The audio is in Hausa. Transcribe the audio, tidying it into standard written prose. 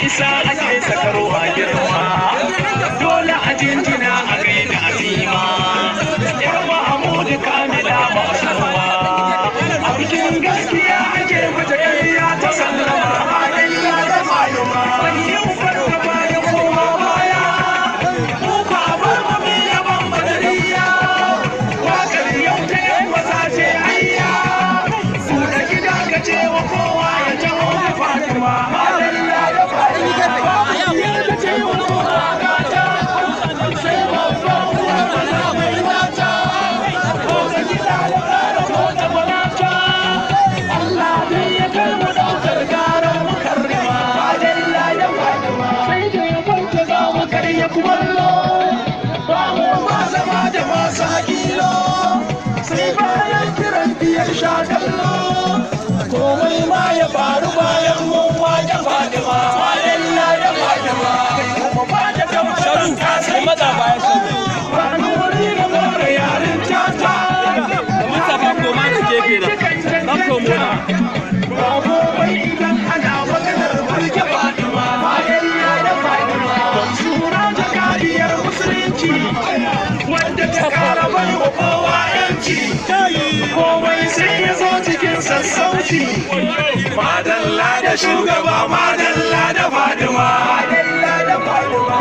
isa ake sakarwa girma dole a jinjina a gaida azima yar Mahamudu Kamila Masuwa a bikin gaskiya ake mata ƙarya ta sallama halayya da maluma yau farka bayan kowa baya muka bar mami yaban badariya wakar yau ta yan mazaje ayya su da gida ka ce wa kowa ya taho da Fatima halayya da komai ma ya faru bayan mun waje Fatima halayya da Fatima kuma ba da kamsharu sai maza bayan sharu ba nuri da mara yarin tata Mustafa koma da gefe da dan komona ba komai idan ana maganar mulki Fatima halayya da Fatima sura ta kariyar musulunci wanda ta kara bai wa kowa yanci komai sai ya zo cikin sassauci madalla da shugaba madalla da Fatima madalla da Fatima